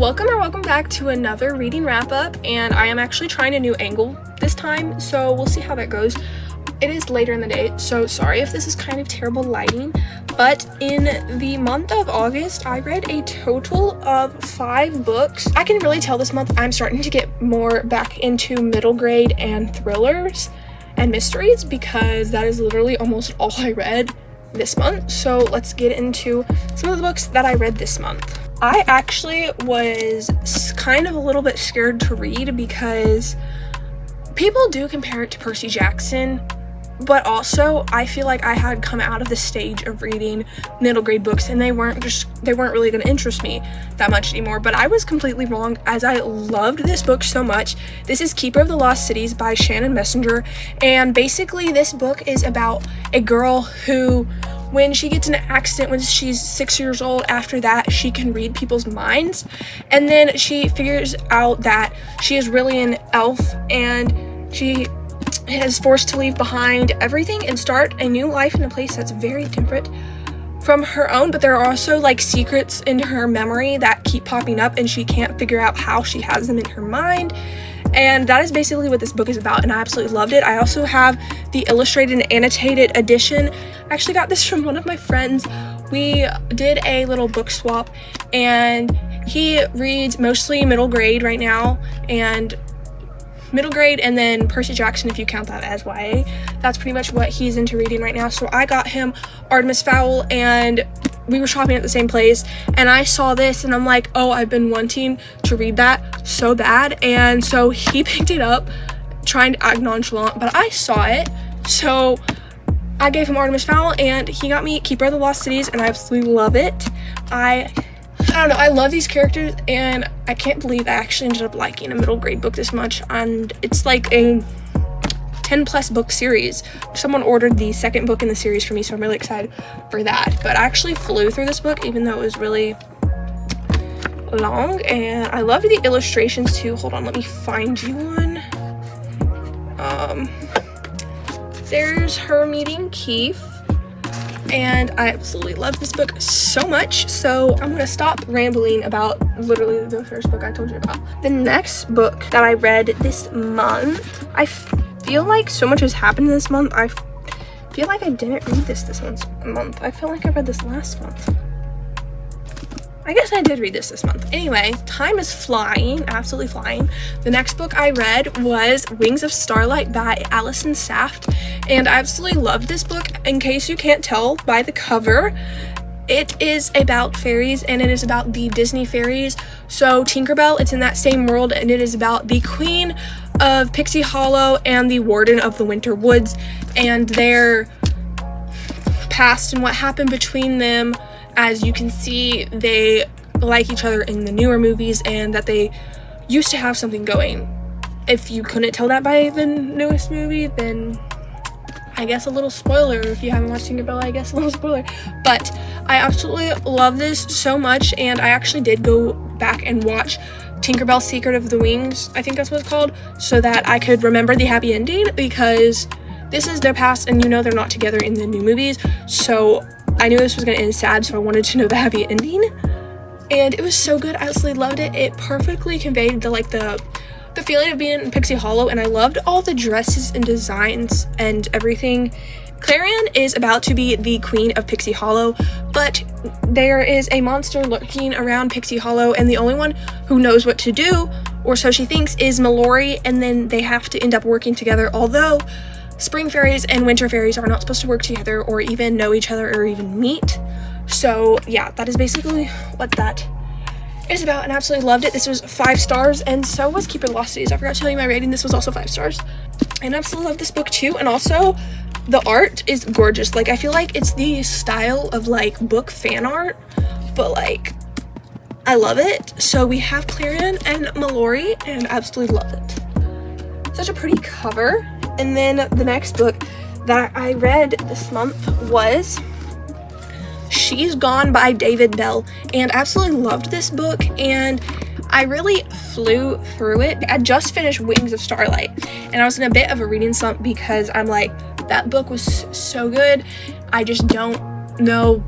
Welcome back to another reading wrap up, and I am actually trying a new angle this time, so we'll see how that goes. It is later in the day, so sorry if this is kind of terrible lighting, but in the month of August I read a total of 5 books. I can really tell this month I'm starting to get more back into middle grade and thrillers and mysteries, because that is literally almost all I read this month. So let's get into some of the books that I read this month. I actually was kind of a little bit scared to read because people do compare it to Percy Jackson, but also I feel like I had come out of the stage of reading middle grade books and they weren't really going to interest me that much anymore. But I was completely wrong, as I loved this book so much. This is Keeper of the Lost Cities by Shannon Messenger, and basically this book is about a girl who, when she gets in an accident when she's 6 years old, after that she can read people's minds, and then she figures out that she is really an elf, and she is forced to leave behind everything and start a new life in a place that's very different from her own. But there are also like secrets in her memory that keep popping up, and she can't figure out how she has them in her mind. And that is basically what this book is about, and I absolutely loved it. I also have the illustrated and annotated edition. I actually got this from one of my friends. We did a little book swap, and he reads mostly middle grade right now, and then Percy Jackson, if you count that as YA. That's pretty much what he's into reading right now. So I got him Artemis Fowl, and we were shopping at the same place, and I saw this and I'm like, oh, I've been wanting to read that so bad. And so he picked it up, trying to act nonchalant, but I saw it, so I gave him Artemis Fowl, and he got me Keeper of the Lost Cities, and I absolutely love it. I don't know, I love these characters, and I can't believe I actually ended up liking a middle grade book this much, and it's like a 10 plus book series. Someone ordered the second book in the series for me, so I'm really excited for that. But I actually flew through this book even though it was really long, and I loved the illustrations too. Hold on, let me find you one. There's her meeting Keith, and I absolutely love this book so much, so I'm gonna stop rambling about literally the first book I told you about. The next book that I read this month, I feel like so much has happened this month. I feel like I didn't read this month. I feel like I read this last month. I guess I did read this month. Anyway, time is flying, absolutely flying. The next book I read was Wings of Starlight by Allison Saft, and I absolutely loved this book. In case you can't tell by the cover, it is about fairies, and it is about the Disney fairies. So Tinkerbell, it's in that same world, and it is about the Queen of Pixie Hollow and the Warden of the Winter Woods, and their past and what happened between them. As you can see, they like each other in the newer movies, and that they used to have something going. If you couldn't tell that by the newest movie, then I guess a little spoiler. If you haven't watched Tinkerbell, I guess a little spoiler. But I absolutely love this so much, and I actually did go back and watch Tinkerbell Secret of the Wings, I think that's what it's called, so that I could remember the happy ending, because this is their past, and you know they're not together in the new movies. So I knew this was going to end sad, so I wanted to know the happy ending, and it was so good. I absolutely loved it. It perfectly conveyed the feeling of being in Pixie Hollow, and I loved all the dresses and designs and everything. Clarion is about to be the queen of Pixie Hollow, but there is a monster lurking around Pixie Hollow, and the only one who knows what to do, or so she thinks, is Mallory, and then they have to end up working together, although spring fairies and winter fairies are not supposed to work together or even know each other or even meet. So yeah, that is basically what that is about, and I absolutely loved it. This was 5 stars, and so was Keeper of the Lost Cities. I forgot to tell you my rating. This was also 5 stars, and I absolutely love this book too. And also the art is gorgeous. Like, I feel like it's the style of like book fan art, but like I love it. So we have Clarion and Mallory, and I absolutely love it. Such a pretty cover. And then the next book that I read this month was She's Gone by David Bell, and I absolutely loved this book, and I really flew through it. I just finished Wings of Starlight, and I was in a bit of a reading slump because I'm like, that book was so good. I just don't know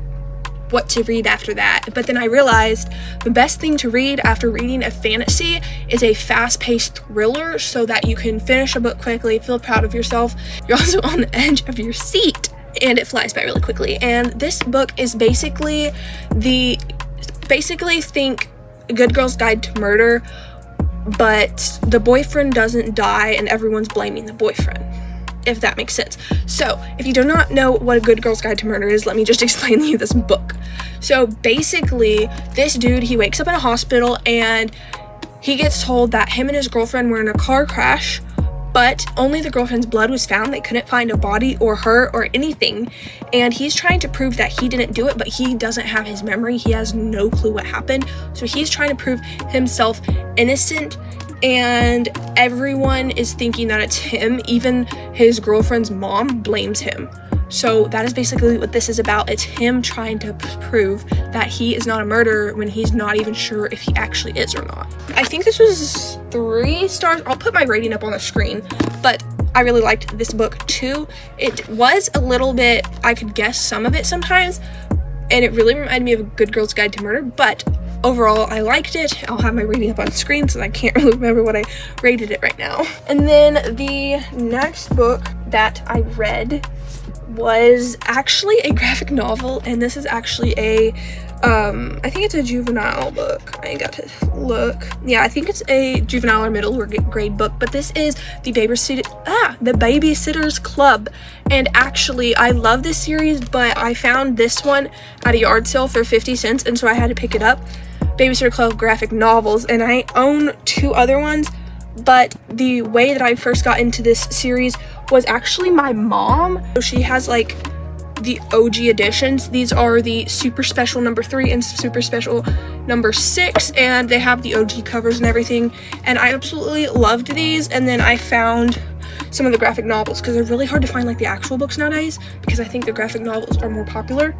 what to read after that. But then I realized the best thing to read after reading a fantasy is a fast-paced thriller, so that you can finish a book quickly, feel proud of yourself. You're also on the edge of your seat, and it flies by really quickly. And this book is basically think Good Girl's Guide to Murder, but the boyfriend doesn't die and everyone's blaming the boyfriend, if that makes sense. So if you do not know what A Good Girl's Guide to Murder is, let me just explain to you this book. So basically, this dude, he wakes up in a hospital and he gets told that him and his girlfriend were in a car crash, but only the girlfriend's blood was found. They couldn't find a body or her or anything, and he's trying to prove that he didn't do it, but he doesn't have his memory. He has no clue what happened, so he's trying to prove himself innocent, and everyone is thinking that it's him. Even his girlfriend's mom blames him. So that is basically what this is about. It's him trying to prove that he is not a murderer when he's not even sure if he actually is or not. I think this was 3 stars. I'll put my rating up on the screen, but I really liked this book too. It was a little bit, I could guess some of it sometimes, and it really reminded me of A Good Girl's Guide to Murder, but overall, I liked it. I'll have my rating up on screen, so I can't really remember what I rated it right now. And then the next book that I read was actually a graphic novel, and this is actually a I think it's a juvenile book. I got to look. Yeah, I think it's a juvenile or middle grade book, but this is the Babysitter's Club. And actually, I love this series, but I found this one at a yard sale for 50 cents, and so I had to pick it up. Babysitter Club graphic novels, and I own 2 other ones, but the way that I first got into this series was actually my mom. So she has like the OG editions. These are the Super Special number 3 and Super Special number 6, and they have the OG covers and everything, and I absolutely loved these. And then I found some of the graphic novels, because they're really hard to find like the actual books nowadays, because I think the graphic novels are more popular.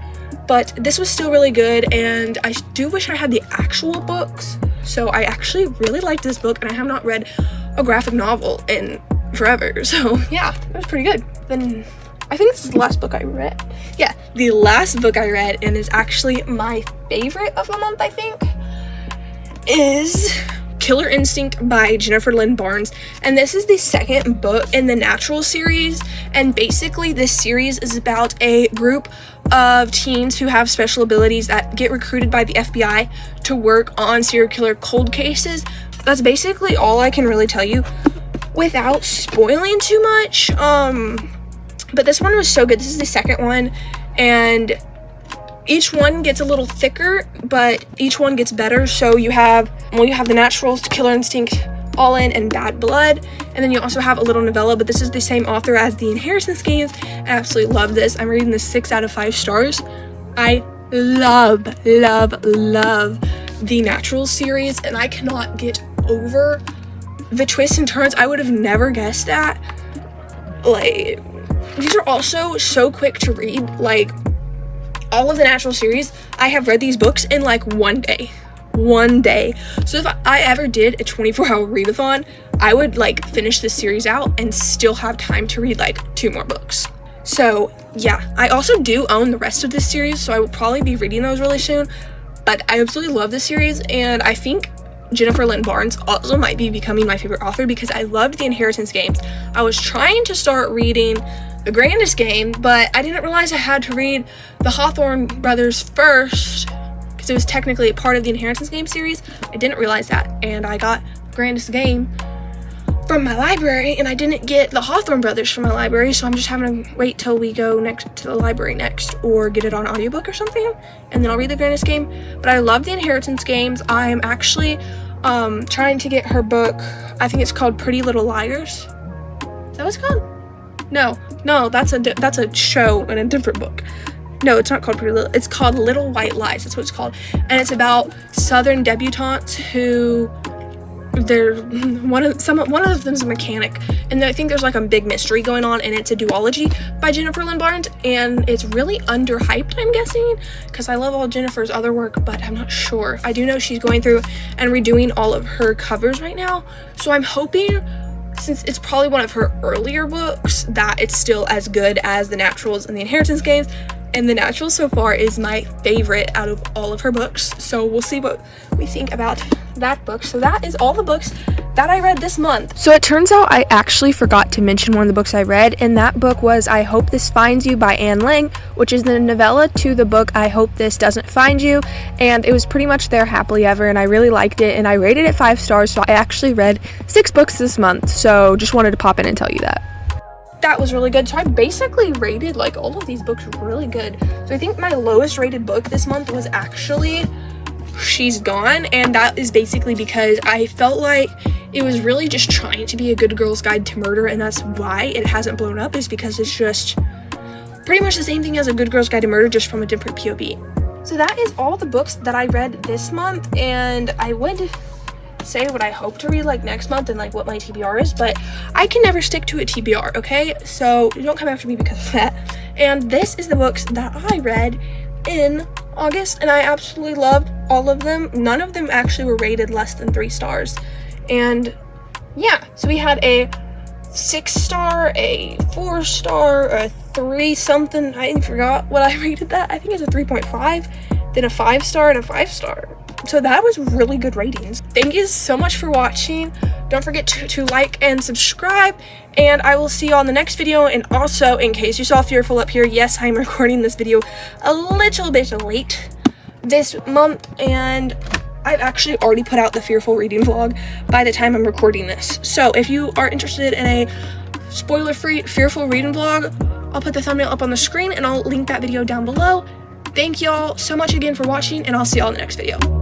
But this was still really good, and I do wish I had the actual books. So I actually really liked this book, and I have not read a graphic novel in forever. So yeah, it was pretty good. Then I think this is the last book I read. Yeah, the last book I read, and is actually my favorite of the month, I think, is Killer Instinct by Jennifer Lynn Barnes. And this is the second book in the Natural series, and basically this series is about a group of teens who have special abilities that get recruited by the FBI to work on serial killer cold cases. That's basically all I can really tell you without spoiling too much. But this one was so good. This is the second one, and each one gets a little thicker, but each one gets better. So you have the Naturals, Killer Instinct, All In, and Bad Blood, and then you also have a little novella, but this is the same author as the Inheritance Games. I absolutely love this. I'm reading this 6 out of 5 stars. I love the Naturals series, and I cannot get over the twists and turns. I would have never guessed that. Like, these are also so quick to read. Like, all of the Natural series, I have read these books in like one day. So if I ever did a 24-hour readathon, I would like finish this series out and still have time to read like 2 more books. So yeah, I also do own the rest of this series, so I will probably be reading those really soon. But I absolutely love this series, and I think Jennifer Lynn Barnes also might be becoming my favorite author, because I loved the Inheritance Games. I was trying to start reading The Grandest Game, but I didn't realize I had to read the Hawthorne brothers first, because it was technically a part of the Inheritance Game series. I didn't realize that, and I got Grandest Game from my library, and I didn't get the Hawthorne brothers from my library, so I'm just having to wait till we go next to the library next, or get it on audiobook or something, and then I'll read the Grandest Game. But I love the Inheritance Games. I'm actually trying to get her book. I think it's called Pretty Little Liars. Is that what it's called? No, that's a show and a different book. No, it's not called Pretty Little. It's called Little White Lies. That's what it's called. And it's about Southern debutantes who, one of them's a mechanic, and I think there's like a big mystery going on, and it's a duology by Jennifer Lynn Barnes, and it's really underhyped, I'm guessing, because I love all Jennifer's other work, but I'm not sure. I do know she's going through and redoing all of her covers right now, so I'm hoping, since it's probably one of her earlier books, that it's still as good as the Naturals and the Inheritance Games. and The Natural so far is my favorite out of all of her books. So we'll see what we think about that book. So that is all the books that I read this month. So it turns out I actually forgot to mention one of the books I read, and that book was I Hope This Finds You by Anne Lang, which is the novella to the book I Hope This Doesn't Find You, and it was pretty much their happily ever, and I really liked it, and I rated it 5 stars, so I actually read 6 books this month, so just wanted to pop in and tell you that. That was really good. So I basically rated like all of these books really good. So I think my lowest rated book this month was actually She's Gone, and that is basically because I felt like it was really just trying to be a good girl's guide to murder, and that's why it hasn't blown up, is because it's just pretty much the same thing as a good girl's guide to murder, just from a different POV. So that is all the books that I read this month, and I would say what I hope to read like next month and like what my TBR is, but I can never stick to a TBR, okay? So don't come after me because of that. And this is the books that I read in August, and I absolutely loved all of them. None of them actually were rated less than 3 stars. And yeah, so we had a 6 star, a 4 star, a 3 something. I forgot what I rated that. I think it's a 3.5, then a 5 star and a 5 star. So that was really good ratings. Thank you so much for watching. Don't forget to like and subscribe, and I will see you on the next video. And also, in case you saw Fearful up here, yes, I'm recording this video a little bit late this month, and I've actually already put out the Fearful reading vlog by the time I'm recording this. So if you are interested in a spoiler-free Fearful reading vlog, I'll put the thumbnail up on the screen, and I'll link that video down below. Thank y'all so much again for watching, and I'll see y'all in the next video.